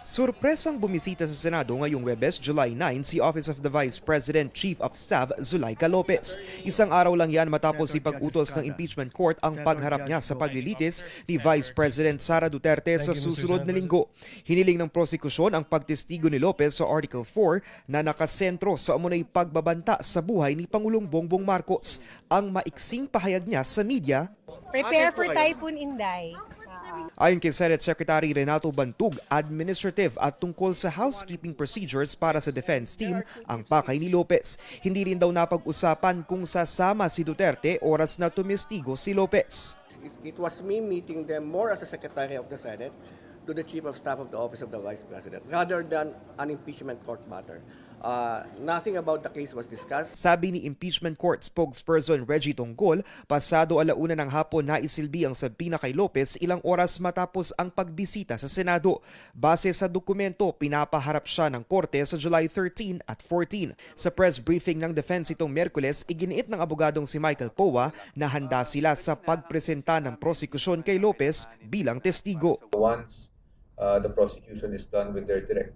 Surpresang bumisita sa Senado ngayong Huwebes, July 9, si Office of the Vice President Chief of Staff Zuleika Lopez. Isang araw lang yan matapos ipag-utos ng impeachment court ang pagharap niya sa paglilitis ni Vice President Sara Duterte sa susunod na linggo. Hiniling ng prosekusyon ang pagtestigo ni Lopez sa Article 4 na nakasentro sa umunay pagbabanta sa buhay ni Pangulong Bongbong Marcos. Ang maiksing pahayag niya sa media, Prepare for Typhoon Inday. ayon kay Senate Secretary Renato Bantug, administrative at tungkol sa housekeeping procedures para sa defense team ang pakay ni Lopez. Hindi rin daw napag-usapan kung sasama si Duterte oras na tumestigo si Lopez. It was me meeting them more as a Secretary of the Senate to the Chief of Staff of the Office of the Vice President rather than an impeachment court matter. Nothing about the case was discussed. Sabi ni impeachment court spokesperson Reggie Tongkol, pasado alauna ng hapon naisilbi ang sabina kay Lopez ilang oras matapos ang pagbisita sa Senado. Base sa dokumento, pinapaharap siya ng korte sa July 13 at 14. Sa press briefing ng defense itong Miyerkules, iginiit ng abogadong si Michael Poa na handa sila sa pagpresenta ng prosekusyon kay Lopez bilang testigo. Once the prosecution is done with their direct,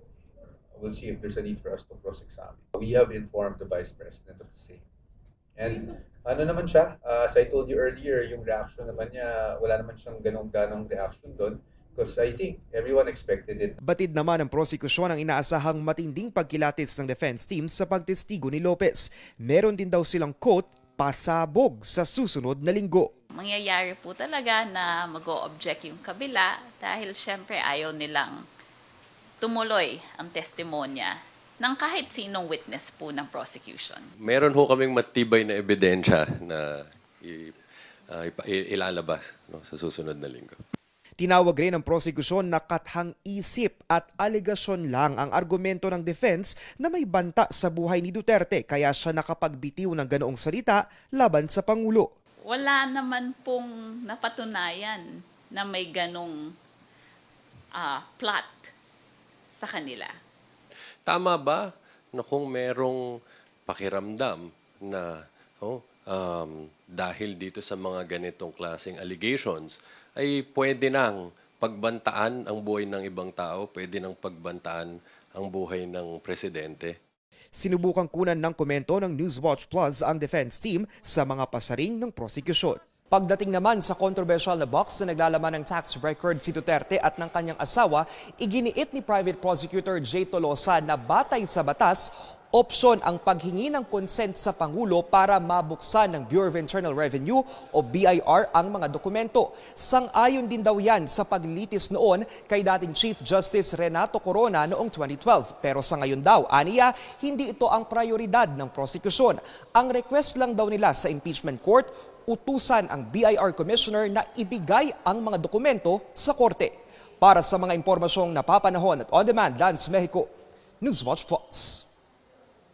we'll see if there's a need for us to cross-examine. We have informed the Vice President of the same. And ano naman siya, as I told you earlier, yung reaction naman niya, wala naman siyang ganong reaction doon because I think everyone expected it. Batid naman ng prosekusyon ang inaasahang matinding pagkilatis ng defense team sa pagtestigo ni Lopez. Meron din daw silang quote, pasabog sa susunod na linggo. Mangyayari po talaga na mag-o-object yung kabila dahil syempre ayaw nilang tumuloy ang testimonya ng kahit sinong witness po ng prosecution. Meron ho kaming matibay na ebidensya na ilalabas sa susunod na linggo. Tinawag rin ng prosekusyon na kathang-isip at alegasyon lang ang argumento ng defense na may banta sa buhay ni Duterte kaya siya nakapagbitiw ng ganoong salita laban sa Pangulo. Wala naman pong napatunayan na may ganong plot sa kanila. Tama ba na kung merong pakiramdam na dahil dito sa mga ganitong klaseng allegations ay pwede nang pagbantaan ang buhay ng ibang tao, pwede nang pagbantaan ang buhay ng presidente? Sinubukang kunan ng komento ng Newswatch Plus ang defense team sa mga pasaring ng prosekusyon. Pagdating naman sa kontrobersyal na box na naglalaman ng tax record si Duterte at ng kanyang asawa, iginiit ni Private Prosecutor J. Tolosa na batay sa batas, opsyon ang paghingi ng consent sa Pangulo para mabuksan ng Bureau of Internal Revenue o BIR ang mga dokumento. Sang-ayon din daw yan sa paglilitis noon kay dating Chief Justice Renato Corona noong 2012. Pero sa ngayon daw, aniya, hindi ito ang prioridad ng prosekusyon. Ang request lang daw nila sa impeachment court, utusan ang BIR Commissioner na ibigay ang mga dokumento sa korte. Para sa mga impormasyong napapanahon at on-demand, Lance Mexico, Newswatch Plus.